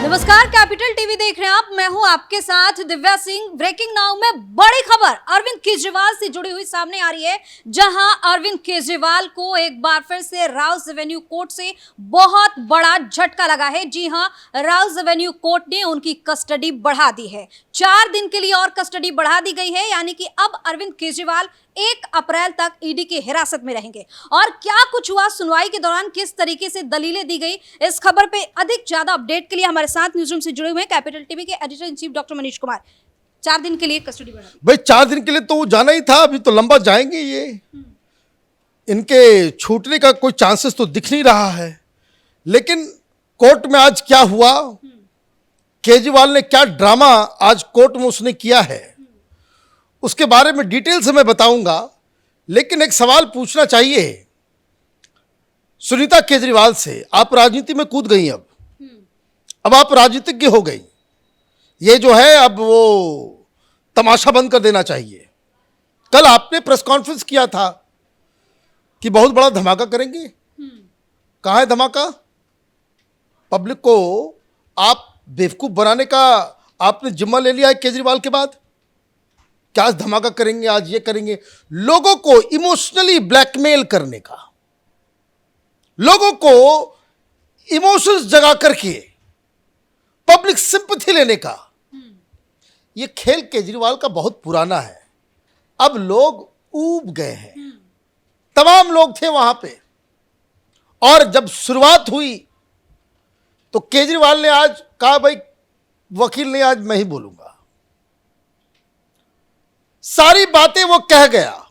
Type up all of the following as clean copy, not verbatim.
नमस्कार, capital TV देख रहे हैं आप। मैं हूं आपके साथ दिव्या सिंह। ब्रेकिंग नाउ में बड़ी खबर अरविंद केजरीवाल से जुड़ी हुई सामने आ रही है, जहां अरविंद केजरीवाल को एक बार फिर से राउस एवेन्यू कोर्ट से बहुत बड़ा झटका लगा है। जी हां, राउस एवेन्यू कोर्ट ने उनकी कस्टडी बढ़ा दी है। 4 दिन के लिए और कस्टडी बढ़ा दी गई है, यानी कि अब अरविंद केजरीवाल 1 अप्रैल तक ईडी की हिरासत में रहेंगे। और क्या कुछ हुआ सुनवाई के दौरान, किस तरीके से दलीलें दी गई, इस खबर पे अधिक ज्यादा अपडेट के लिए हमारे साथ न्यूज रूम से जुड़े हुए हैं कैपिटल टीवी के editor in chief doctor Manish Kumar. 4 दिन के लिए कस्टडी बढ़ा दी। भाई 4 दिन के लिए तो वो जाना ही था, अभी तो लंबा जाएंगे ये। इनके छूटने का कोई चांसेस तो दिख नहीं रहा है। लेकिन कोर्ट में आज क्या हुआ, केजरीवाल ने क्या ड्रामा आज कोर्ट में उसने किया है, उसके बारे में डिटेल से मैं बताऊंगा। लेकिन एक सवाल पूछना चाहिए सुनीता केजरीवाल से। आप राजनीति में कूद गई, अब आप राजनीतिज्ञ हो गई। ये जो है अब वो तमाशा बंद कर देना चाहिए। कल आपने प्रेस कॉन्फ्रेंस किया था कि बहुत बड़ा धमाका करेंगे। कहाँ है धमाका? पब्लिक को आप बेवकूफ बनाने का आपने जिम्मा ले लिया है केजरीवाल के बाद। क्या आज धमाका करेंगे, आज ये करेंगे, लोगों को इमोशनली ब्लैकमेल करने का, लोगों को इमोशंस जगा करके पब्लिक सिंपैथी लेने का। ये खेल केजरीवाल का बहुत पुराना है। अब लोग ऊब गए हैं। तमाम लोग थे वहां पे, और जब शुरुआत हुई तो केजरीवाल ने आज कहा भाई वकील नहीं, आज मैं ही बोलूंगा। सारी बातें वो कह गया,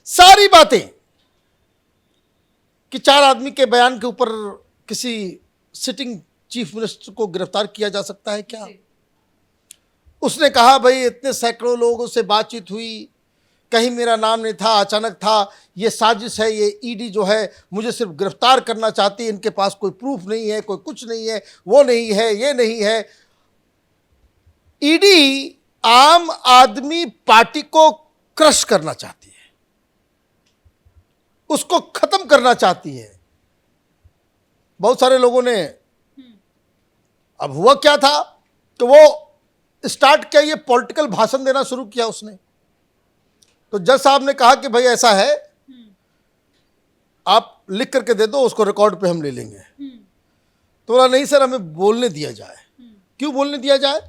सारी बातें कि 4 आदमी के बयान के ऊपर किसी सिटिंग चीफ मिनिस्टर को गिरफ्तार किया जा सकता है क्या? उसने कहा भाई इतने सैकड़ों लोगों से बातचीत हुई, कहीं मेरा नाम नहीं था, अचानक था, ये साजिश है, ये ईडी जो है मुझे सिर्फ गिरफ्तार करना चाहती है, इनके पास कोई प्रूफ नहीं है, कोई कुछ नहीं है, वो नहीं है, ये नहीं है। ईडी आम आदमी पार्टी को क्रश करना चाहती है, उसको खत्म करना चाहती है। बहुत सारे लोगों ने, अब हुआ क्या था तो वो स्टार्ट किया, ये पॉलिटिकल भाषण देना शुरू किया उसने। तो जज साहब ने कहा कि भाई ऐसा है, आप लिख करके दे दो, उसको रिकॉर्ड पे हम ले लेंगे। तो बोला नहीं सर, हमें बोलने दिया जाए। क्यों बोलने दिया जाए?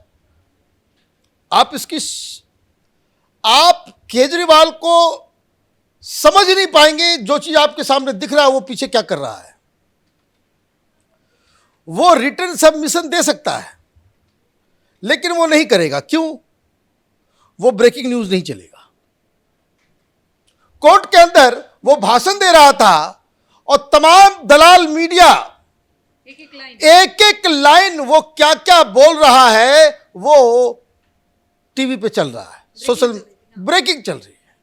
आप केजरीवाल को समझ नहीं पाएंगे। जो चीज आपके सामने दिख रहा है वो पीछे क्या कर रहा है। वो रिटन सबमिशन दे सकता है, लेकिन वो नहीं करेगा। क्यों? वो ब्रेकिंग न्यूज नहीं चलेगा। कोर्ट के अंदर वो भाषण दे रहा था और तमाम दलाल मीडिया एक एक लाइन वो क्या क्या बोल रहा है वो टीवी पे चल रहा है, सोशल ब्रेकिंग चल रही है।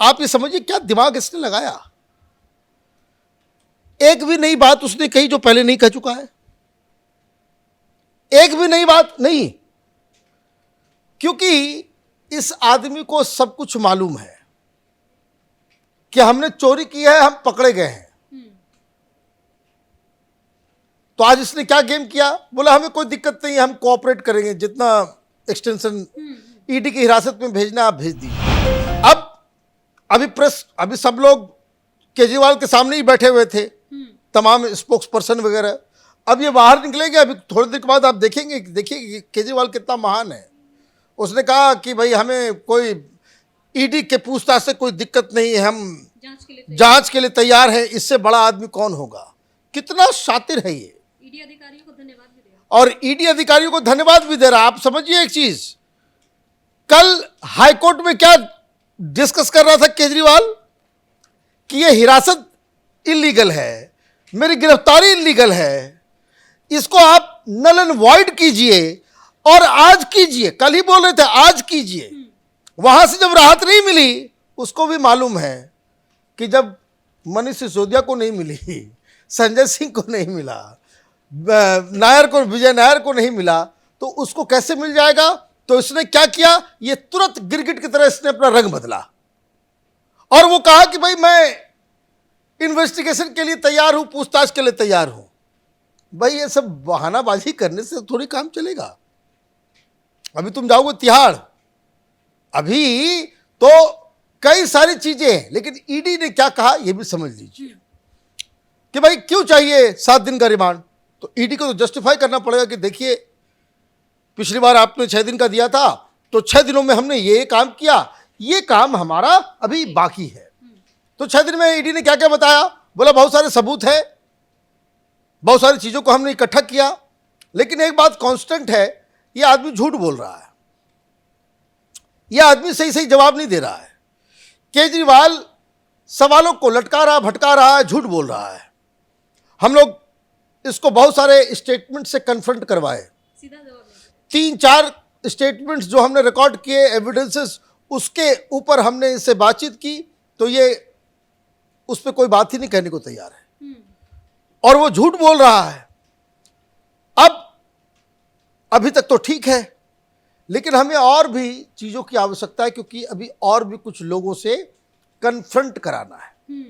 आप ये समझिए क्या दिमाग इसने लगाया। एक भी नई बात उसने कही जो पहले नहीं कह चुका है, एक भी नई बात नहीं। क्योंकि इस आदमी को सब कुछ मालूम है कि हमने चोरी की है, हम पकड़े गए हैं। तो आज इसने क्या गेम किया, बोला हमें कोई दिक्कत नहीं है, हम कोऑपरेट करेंगे, जितना एक्सटेंशन ईडी की हिरासत में भेजना आप भेज दीजिए। अभी सब लोग केजरीवाल के सामने ही बैठे हुए थे, तमाम स्पोक्स पर्सन वगैरह। अब ये बाहर निकलेंगे, अभी थोड़ी देर के बाद आप देखिए केजरीवाल कितना महान है। उसने कहा कि भाई हमें कोई ईडी के पूछताछ से कोई दिक्कत नहीं है, हम जांच के लिए तैयार हैं। इससे बड़ा आदमी कौन होगा? कितना शातिर है ये। ईडी अधिकारियों को धन्यवाद भी दे रहा, और ईडी अधिकारियों को धन्यवाद भी दे रहा। आप समझिए एक चीज, कल हाईकोर्ट में क्या डिस्कस कर रहा था केजरीवाल कि ये हिरासत इलीगल है, मेरी गिरफ्तारी इलीगल है, इसको आप नल एंड वॉइड कीजिए और आज कीजिए। कल ही बोल रहे थे आज कीजिए। वहां से जब राहत नहीं मिली, उसको भी मालूम है कि जब मनीष सिसोदिया को नहीं मिली, संजय सिंह को नहीं मिला, नायर को, विजय नायर को नहीं मिला, तो उसको कैसे मिल जाएगा। तो इसने क्या किया, ये तुरंत गिरगिट की तरह इसने अपना रंग बदला और वो कहा कि भाई मैं इन्वेस्टिगेशन के लिए तैयार हूं, पूछताछ के लिए तैयार हूं। भाई ये सब बहानाबाजी करने से थोड़ी काम चलेगा। अभी तुम जाओगे तिहाड़, अभी तो कई सारी चीजें हैं, लेकिन ईडी ने क्या कहा ये भी समझ लीजिए कि भाई क्यों चाहिए 7 दिन का रिमांड। तो ईडी को तो जस्टिफाई करना पड़ेगा कि देखिए पिछली बार आपने 6 दिन का दिया था, तो 6 दिनों में हमने ये काम किया, ये काम हमारा अभी बाकी है। तो 6 दिन में ईडी ने क्या क्या बताया, बोला बहुत सारे सबूत है, बहुत सारी चीजों को हमने इकट्ठा किया, लेकिन एक बात कांस्टेंट है, ये आदमी झूठ बोल रहा है, ये आदमी सही सही जवाब नहीं दे रहा है। केजरीवाल सवालों को लटका रहा भटका रहा है, झूठ बोल रहा है। हम लोग इसको बहुत सारे स्टेटमेंट से कन्फ्रंट करवाए, सीधा जवाब नहीं। 3-4 स्टेटमेंट्स जो हमने रिकॉर्ड किए, एविडेंसेस, उसके ऊपर हमने इससे बातचीत की, तो ये उस पर कोई बात ही नहीं कहने को तैयार है और वो झूठ बोल रहा है। अब अभी तक तो ठीक है, लेकिन हमें और भी चीजों की आवश्यकता है, क्योंकि अभी और भी कुछ लोगों से कन्फ्रंट कराना है।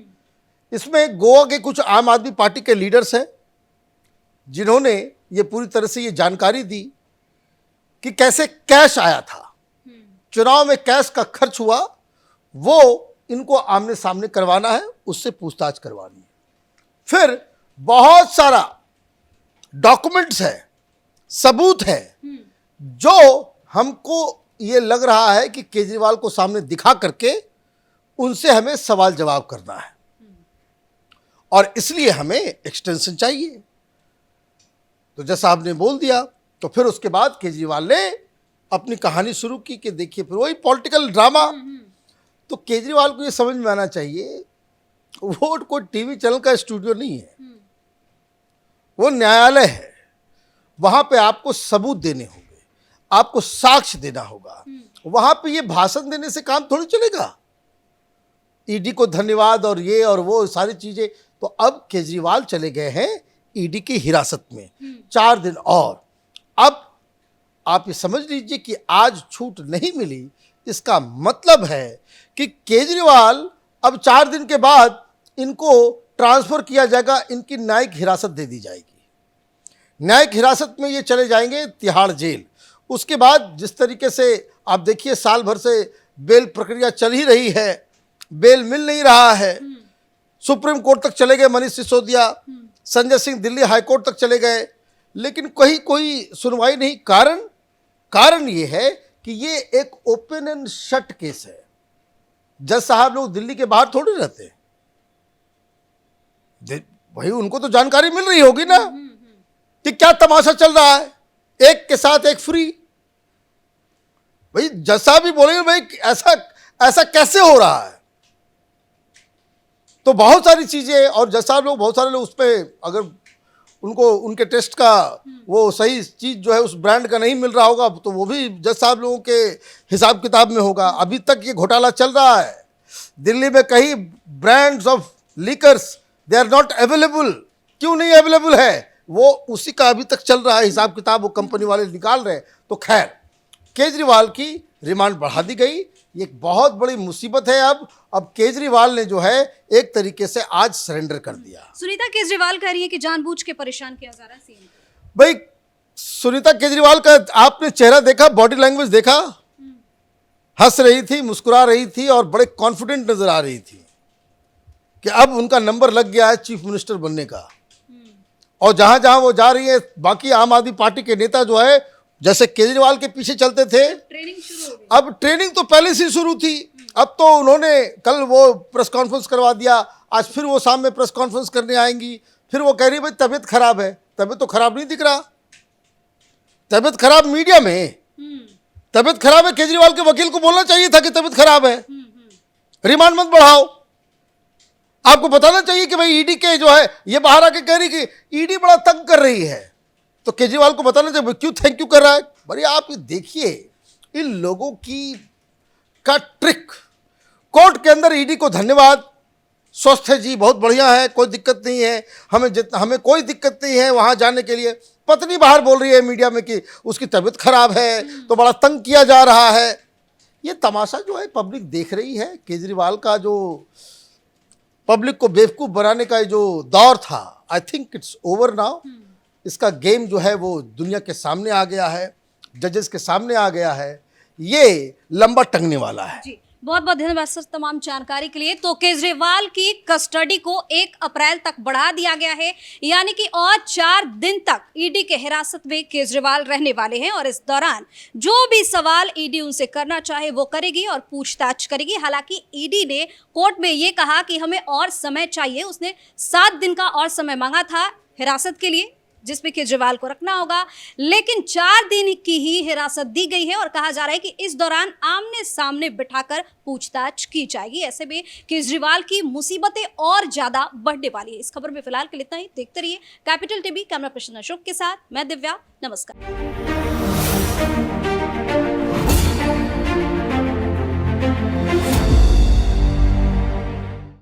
इसमें गोवा के कुछ आम आदमी पार्टी के लीडर्स हैं जिन्होंने ये पूरी तरह से ये जानकारी दी कि कैसे कैश आया था, चुनाव में कैश का खर्च हुआ, वो इनको आमने सामने करवाना है, उससे पूछताछ करवानी है। फिर बहुत सारा डॉक्यूमेंट्स है, सबूत है, जो हमको ये लग रहा है कि केजरीवाल को सामने दिखा करके उनसे हमें सवाल जवाब करना है, और इसलिए हमें एक्सटेंशन चाहिए। तो जैसा आपने बोल दिया, तो फिर उसके बाद केजरीवाल ने अपनी कहानी शुरू की कि देखिए फिर वही पॉलिटिकल ड्रामा। तो केजरीवाल को ये समझ में आना चाहिए, वो कोई टीवी चैनल का स्टूडियो नहीं है, वो न्यायालय है। वहां पे आपको सबूत देने होंगे, आपको साक्ष्य देना होगा। वहां पे ये भाषण देने से काम थोड़ी चलेगा। ईडी को धन्यवाद और ये और वो सारी चीजें। तो अब केजरीवाल चले गए हैं ईडी की हिरासत में 4 दिन और। अब आप ये समझ लीजिए कि आज छूट नहीं मिली, इसका मतलब है कि केजरीवाल अब 4 दिन के बाद इनको ट्रांसफर किया जाएगा, इनकी न्यायिक हिरासत दे दी जाएगी। न्यायिक हिरासत में ये चले जाएंगे तिहाड़ जेल। उसके बाद जिस तरीके से आप देखिए साल भर से बेल प्रक्रिया चल ही रही है, बेल मिल नहीं रहा है, सुप्रीम कोर्ट तक चले गए मनीष सिसोदिया, संजय सिंह दिल्ली हाई कोर्ट तक चले गए, लेकिन कहीं कोई सुनवाई नहीं। कारण ये है कि ये एक ओपन एंड शट केस है। जज साहब लोग दिल्ली के बाहर थोड़ी रहते, भाई उनको तो जानकारी मिल रही होगी ना कि क्या तमाशा चल रहा है, एक के साथ एक फ्री। भाई जज साहब भी बोलेंगे भाई ऐसा कैसे हो रहा है। तो बहुत सारी चीजें, और जज साहब लोग बहुत सारे लोग उस पर अगर उनको उनके टेस्ट का वो सही चीज जो है उस ब्रांड का नहीं मिल रहा होगा, तो वो भी जज साहब लोगों के हिसाब किताब में होगा। अभी तक ये घोटाला चल रहा है दिल्ली में, कई brands of liquors they are not available. क्यों नहीं अवेलेबल है, वो उसी का अभी तक चल रहा है हिसाब किताब, वो कंपनी वाले निकाल रहे हैं। तो खैर केजरीवाल की रिमांड बढ़ा दी गई, ये एक बहुत बड़ी मुसीबत है। अब केजरीवाल ने जो है एक तरीके से आज सरेंडर कर दिया। सुनीता केजरीवाल कह रही है कि जानबूझ के परेशान किया जा रहा है सीएम को। भाई सुनीता केजरीवाल का आपने चेहरा देखा, बॉडी लैंग्वेज देखा, हंस रही थी, मुस्कुरा रही थी और बड़े कॉन्फिडेंट नजर आ रही थी कि अब उनका नंबर लग गया है चीफ मिनिस्टर बनने का। और जहां जहां वो जा रही है, बाकी आम आदमी पार्टी के नेता जो है जैसे केजरीवाल के पीछे चलते थे, ट्रेनिंग शुरू हो गई। अब ट्रेनिंग तो पहले से शुरू थी। अब तो उन्होंने कल वो प्रेस कॉन्फ्रेंस करवा दिया, आज फिर वो शाम में प्रेस कॉन्फ्रेंस करने आएंगी। फिर वो कह रही भाई तबीयत खराब है। तबीयत तो खराब नहीं दिख रहा, तबीयत खराब मीडिया में, तबीयत खराब है। केजरीवाल के वकील को बोलना चाहिए था कि तबीयत खराब है, रिमांड मत बढ़ाओ। आपको बताना चाहिए कि भाई ईडी के जो है ये बाहर आके कह रही कि ईडी बड़ा तंग कर रही है, तो केजरीवाल को बताना चाहिए क्यों थैंक यू कर रहा है। बड़ी आप ये देखिए इन लोगों की का ट्रिक। कोर्ट के अंदर ईडी को धन्यवाद, स्वस्थ है जी, बहुत बढ़िया है, कोई दिक्कत नहीं है, हमें कोई दिक्कत नहीं है वहां जाने के लिए। पत्नी बाहर बोल रही है मीडिया में कि उसकी तबीयत खराब है, तो बड़ा तंग किया जा रहा है। ये तमाशा जो है पब्लिक देख रही है। केजरीवाल का जो पब्लिक को बेवकूफ बनाने का जो दौर था, I think it's over now. इसका गेम जो है वो दुनिया के सामने आ गया है, जजेस के सामने आ गया है, ये लंबा टंगने वाला है। जी, बहुत बहुत धन्यवाद सर तमाम जानकारी के लिए। तो केजरीवाल की कस्टडी को 1 अप्रैल तक बढ़ा दिया गया है, यानी कि और 4 दिन तक ईडी के हिरासत में केजरीवाल रहने वाले हैं और इस दौरान जो भी सवाल ईडी उनसे करना चाहे वो करेगी और पूछताछ करेगी। हालांकि ईडी ने कोर्ट में ये कहा कि हमें और समय चाहिए, उसने 7 दिन का और समय मांगा था हिरासत के लिए जिसमें केजरीवाल को रखना होगा, लेकिन 4 दिन की ही हिरासत दी गई है और कहा जा रहा है कि इस दौरान आमने सामने बिठाकर पूछताछ की जाएगी। ऐसे में केजरीवाल की मुसीबतें और ज्यादा बढ़ने वाली है। इस खबर में फिलहाल के लिए इतना ही। देखते रहिए capital TV. Camera person Ashok के साथ मैं दिव्या। नमस्कार।